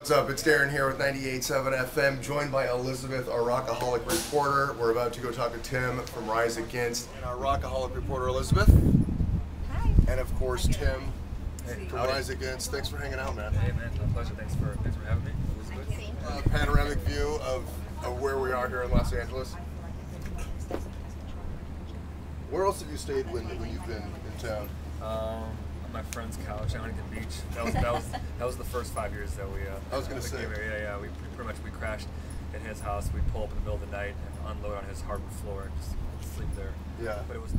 What's up? It's Darren here with 987 FM, joined by Elizabeth, our Rockaholic Reporter. We're about to go talk to Tim from Rise Against, and our Rockaholic Reporter, Elizabeth. Hi. And of course, Tim from Rise Against. Thanks for hanging out, man. Hey, man, it's my pleasure. Thanks for having me, Elizabeth. Panoramic view of where we are here in Los Angeles. Where else have you stayed when you've been in town? On my friend's couch at Huntington Beach. That was the first 5 years that we. I was gonna say. Yeah. We crashed in his house. We pull up in the middle of the night and unload on his hardwood floor and just sleep there. Yeah. But it was.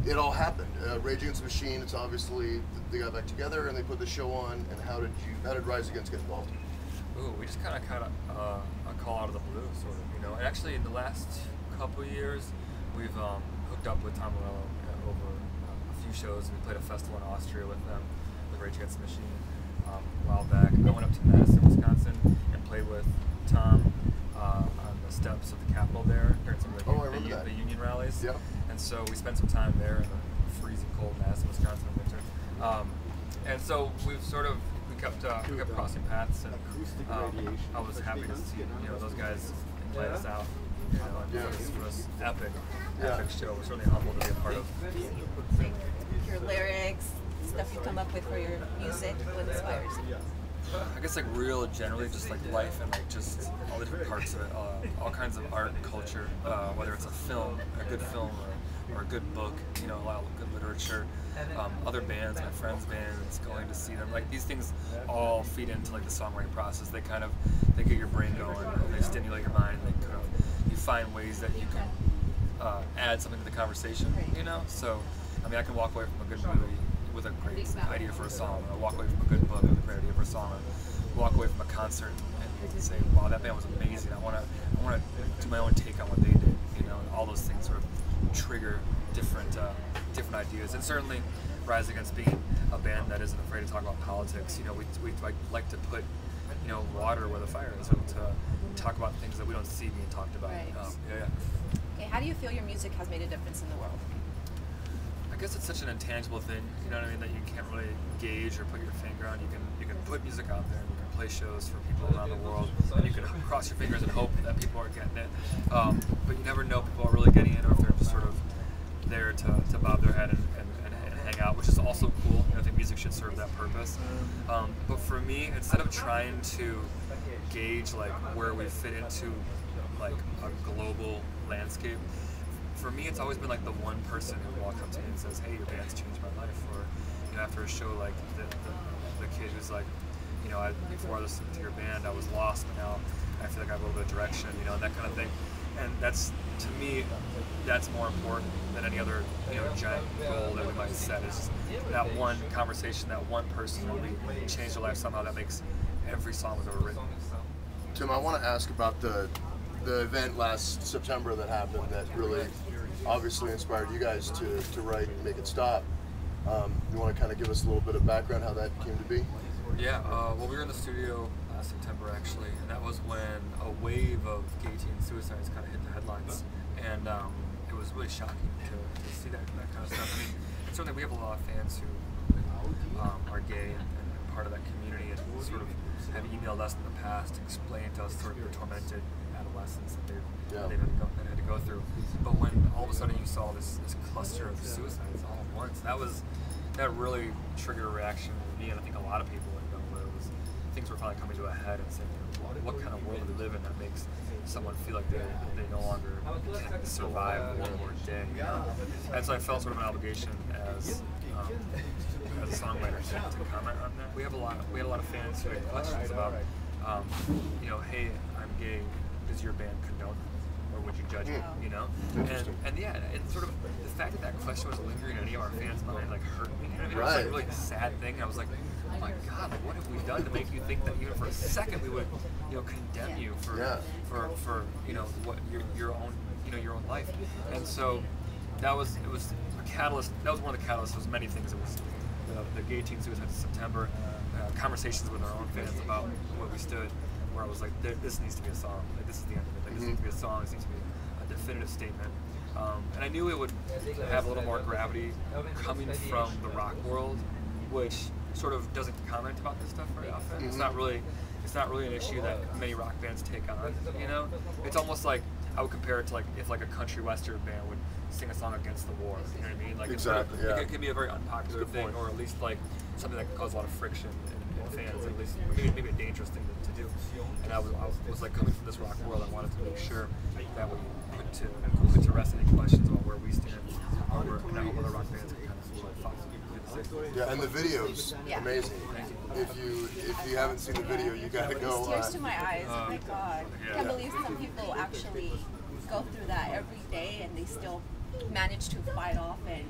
It all happened. Rage Against the Machine. It's obviously they got back together and they put the show on. And how did Rise Against get involved? Ooh, we just kind of a call out of the blue, sort of, you know. And actually, in the last couple of years, we've hooked up with Tom Morello over a few shows. We played a festival in Austria with them, with Rage Against the Machine, a while back. I went up to Madison, Wisconsin, and played with Tom on the steps of the Capitol there during some of the union rallies. Yeah. And so we spent some time there in the freezing cold Madison, Wisconsin winter. And so we've we kept crossing paths, and I was happy to see those guys play us out. And it was epic show. We're certainly humbled to be a part of. Your lyrics, stuff you come up with for your music, what inspires you? I guess real generally just life and just all the different parts of it, all kinds of art and culture, whether it's a film, a good film, or a good book, a lot of good literature, other bands, my friends' bands, going to see them. These things all feed into the songwriting process. They get your brain going, and they stimulate your mind. You find ways that you can add something to the conversation, So, I can walk away from a good movie with a great idea for a song, or walk away from a good book with a great idea for a song, or walk away from a concert and say, wow, that band was amazing. I want to do my own take on what they did, and all those things sort of trigger different ideas. And certainly Rise Against being a band that isn't afraid to talk about politics, we like to put water where the fire is, and to talk about things that we don't see being talked about. Right. Okay, how do you feel your music has made a difference in the world? I guess it's such an intangible thing, that you can't really gauge or put your finger on. You can put music out there, and you can play shows for people around the world, and you can cross your fingers and hope that people are getting it. But you never know if people are really getting it, or if they're just sort of there to bob their head and hang out, which is also cool. I think music should serve that purpose. But for me, instead of trying to gauge where we fit into a global landscape, for me, it's always been the one person who walks up to me and says, "Hey, your band's changed my life." Or after a show, the kid who's before I listened to your band, I was lost, but now I feel like I have a little bit of direction, and that kind of thing. And that's, to me, that's more important than any other giant goal that we might set. Is that one conversation, that one person who we changed their life somehow, that makes every song we've ever written. Tim, I want to ask about the event last September that happened that really obviously inspired you guys to write Make It Stop. You want to kind of give us a little bit of background how that came to be? Yeah, well, we were in the studio last September actually, and that was when a wave of gay teen suicides kind of hit the headlines, and it was really shocking to see that kind of stuff. Certainly we have a lot of fans who are gay and part of that community, and sort of have emailed us in the past, explained to us sort of the tormented adolescence that they've had to go through. But when all of a sudden you saw this cluster of suicides all at once, that really triggered a reaction in me, and I think a lot of people, where it was things were finally coming to a head, and saying, what kind of world do we live in that makes someone feel like they no longer can survive World War Day? And so I felt sort of an obligation as a songwriter to comment on that. We had a lot of fans who had questions about, hey, I'm gay. Does your band condone it, or would you judge it? And sort of the fact that question was lingering in any of our fans' mind hurt me. It was a really sad thing. I was like, oh my God, what have we done to make you think that even for a second we would condemn you for what your own life? And so it was a catalyst. That was one of the catalysts. There was many things. It was the gay teen suicide in September, conversations with our own fans about where we stood, where I was like, this needs to be a song. This is the end of it. This needs to be a song. This needs to be a definitive statement. And I knew it would have a little more gravity coming from the rock world, which sort of doesn't comment about this stuff very often. It's not really it's not really an issue that many rock bands take on. You know, it's almost like I would compare it to like if like a country western band would sing a song against the war. You know what I mean? Like exactly. Yeah. It could be a very unpopular thing, or at least like something that could cause a lot of friction in fans. At least maybe a dangerous thing to do. And I was like coming from this rock world. I wanted to make sure that we put to rest any questions about where we stand, or where other rock bands can kind of follow. Yeah, and the video's amazing. If you haven't seen the video, you gotta go. Tears to my eyes. Oh my God! I can't believe some people actually go through that every day and they still manage to fight off and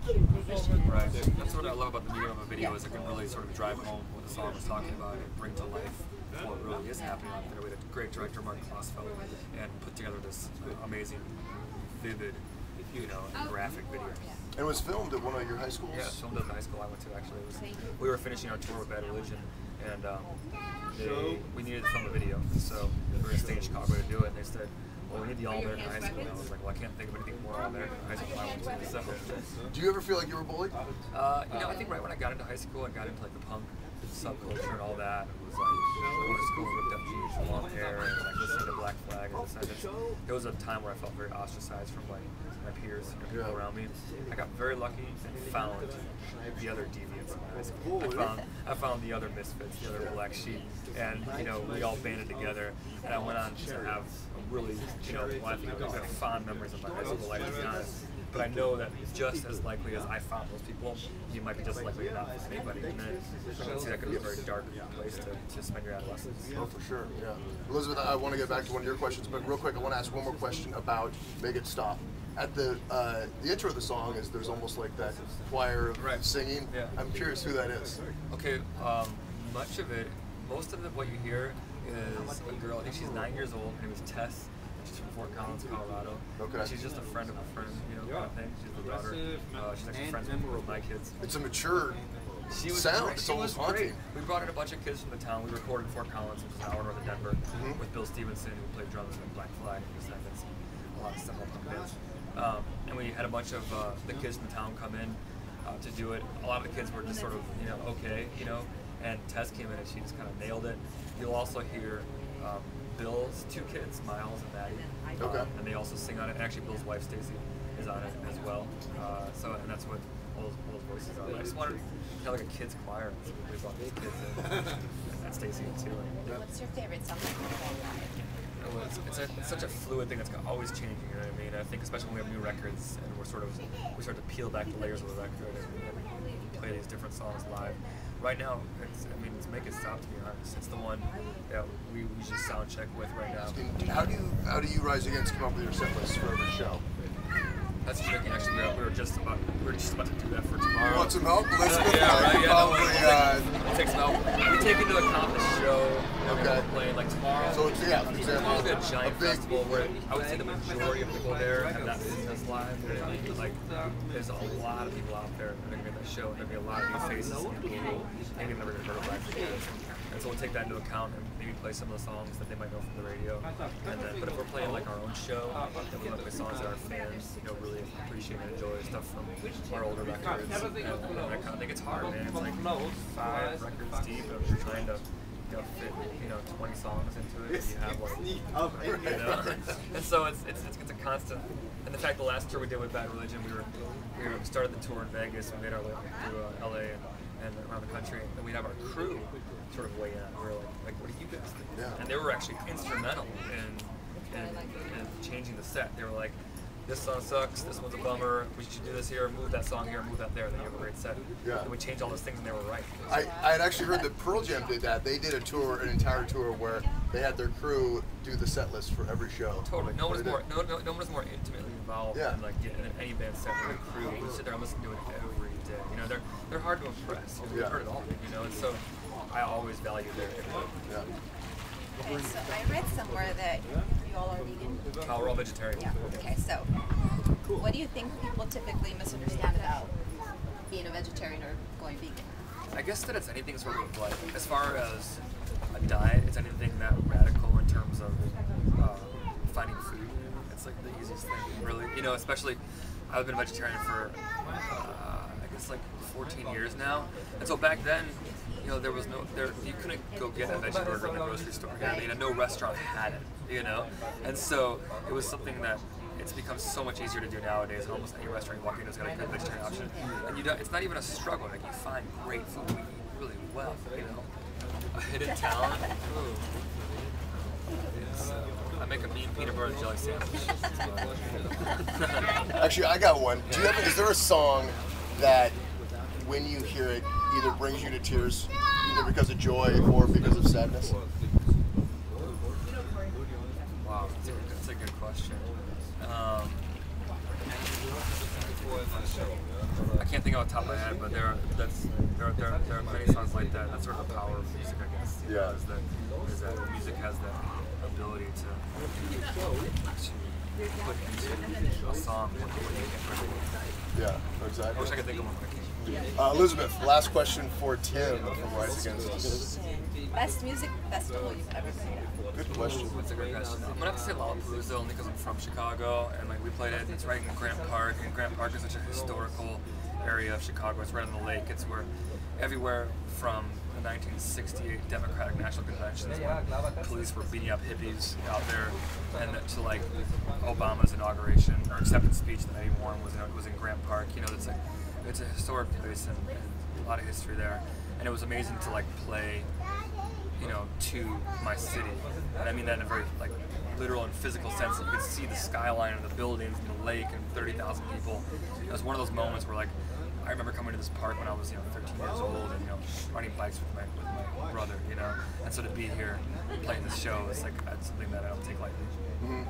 keep vision. Right. That's what I love about the medium of a video is it can really sort of drive home what the song was talking about and bring to life what really is happening out there. We had a great director, Mark Klossfeld, and put together this amazing, vivid, and graphic video. And it was filmed at one of your high schools? Yeah, it was filmed at the high school I went to, actually. We were finishing our tour with Bad Religion, and we needed to film a video. So we were going to stay in Chicago to do it, and they said, well, we need the All-American High School. And I was like, well, I can't think of anything more All-American High School I went to. So, do you ever feel like you were bullied? I think right when I got into high school, I got into like the punk subculture and all that. It was like going to school, ripped up jeans, long hair, and like listening to Black Flag and this. It was a time where I felt very ostracized from like my peers, people around me. I got very lucky and found the other deviants in high school. I found the other misfits, the other black sheep, and we all banded together. And I went on to have a really, I think I have fond memories of my high school life, to be honest. But I know that just as likely as I found those people, you might be just as likely to not find anybody. And then I can see that could be a very dark place to spend your adolescence. Oh, for sure, yeah. Elizabeth, I want to get back to one of your questions, but real quick, I want to ask one more question about Make It Stop. At the intro of the song there's almost like that choir of singing. Yeah. I'm curious who that is. Okay, most of it, what you hear is a girl. I think she's 9 years old. Her name is Tess. She's from Fort Collins, Colorado. Okay. She's just a friend of a friend, kind of thing. She's the daughter. She's actually friends with my kids. It's a mature sound. It's almost haunting. We brought in a bunch of kids from the town. We recorded in Fort Collins, which is an hour north of Denver, with Bill Stevenson, who played drums in Black Flag and Descendants, a lot of stuff on bands. And we had a bunch of the kids from the town come in to do it. A lot of the kids were just sort of, okay, and Tess came in and she just kind of nailed it. You'll also hear Bill's two kids, Miles and Maddie, and they also sing on it. And actually, Bill's wife, Stacy, is on it as well. And that's what all those voices are. I just wanted to have like a kids choir. So we brought these kids in, and Stacy in too. What's your favorite song? It's such a fluid thing that's always changing. You know what I mean? I think especially when we have new records and we start to peel back the layers of the record and we play these different songs live. Right now, it's Make It Stop, to be honest. It's the one that we usually sound check with right now. How do you Rise Against come up with your set list for every show? That's tricky. Actually, we were just about to do that for tomorrow. You want some help? Elizabeth? It takes some help. We take into account the show that we're playing, like tomorrow. So it's tomorrow's gonna be a giant festival where I would say the majority of people there have not seen us live. Like, there's a lot of people out there that are gonna be at that show. There'll be a lot of new faces, people who maybe never heard of Black Flag. And so we'll take that into account and maybe play some of the songs that they might know from the radio. But if we're playing like our own show, then we might play songs that our fans, really appreciate and enjoy, stuff from our older records. And that kind of thing. It's hard, man. It's like 5 records deep, and you're trying to fit 20 songs into it. And you have like, and so it's a constant. And the fact the last tour we did with Bad Religion, we started the tour in Vegas. We made our way through LA and around the country, and we'd have our crew sort of weigh in. We were like, what do you guys think? Yeah. And they were actually instrumental in changing the set. They were like, this song sucks, this one's a bummer, we should do this here, move that song here, move that there, then you have a great set. Yeah. And we changed all those things and they were right. I had actually heard that Pearl Jam did that. They did an entire tour where they had their crew do the set list for every show. Totally. No one is more intimately involved in like any band set with a crew. We sit there and listen to it every day. They're hard to impress. We've heard it all. And so I always value their input. Yeah. Okay, so I read somewhere that you all are vegan. Oh, we're all vegetarian. Yeah. Okay, so what do you think people typically misunderstand about being a vegetarian or going vegan? I guess that it's anything sort of like, as far as a diet, it's anything that radical in terms of finding food. It's like the easiest thing, really. Especially, I've been a vegetarian for, I guess like 14 years now. And so back then, you know, you couldn't go get a veggie burger in the grocery store. You know, no restaurant had it, you know? And so it was something that it's become so much easier to do nowadays, and almost any restaurant you walk in has got a good vegetarian option. And it's not even a struggle, like you find great food, we eat really well, you know? A hidden talent, ooh. I make a mean peanut butter and jelly sandwich. Actually, I got one. Is there a song that, when you hear it, either brings you to tears, either because of joy or because of sadness? Wow, that's a good question. I can't think off the top of my head, but there are many songs like that. That's sort of the power of music, I guess. Yeah. Is that music has that ability to put into a song what you can't really. Yeah, exactly. I wish I could think of one, but I can't. Elizabeth, last question for Tim from Rise Against Us. Best music festival you've ever been at? Good question. That's a good question. I'm gonna have to say Lollapalooza only because I'm from Chicago, and like we played it. It's right in Grant Park, and Grant Park is such a historical area of Chicago. It's right on the lake. It's where everywhere from the 1968 Democratic National Conventions, when police were beating up hippies out there, and to like Obama's inauguration or acceptance speech that 81 was in Grant Park. You know, it's a historic place and a lot of history there, and it was amazing to like play, you know, to my city, and I mean that in a very like literal and physical sense. You could see the skyline of the buildings and the lake and 30,000 people. It was one of those moments where like I remember coming to this park when I was 13 years old and riding bikes with my brother, you know, and so to be here playing this show is like that's something that I don't take lightly. Mm-hmm.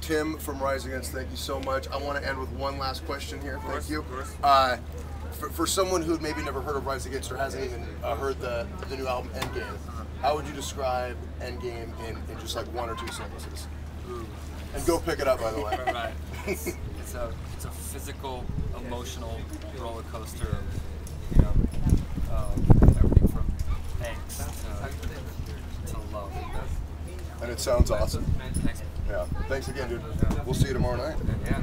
Tim from Rise Against, thank you so much. I want to end with one last question here. Thank you. For someone who'd maybe never heard of Rise Against or hasn't even heard the new album Endgame, how would you describe Endgame in just like one or two sentences? Ooh. And go pick it up, by the way. Right. It's a physical, emotional roller coaster of everything from angst to love. And it sounds awesome. Thanks. Yeah. Thanks again, dude. We'll see you tomorrow night. Yeah.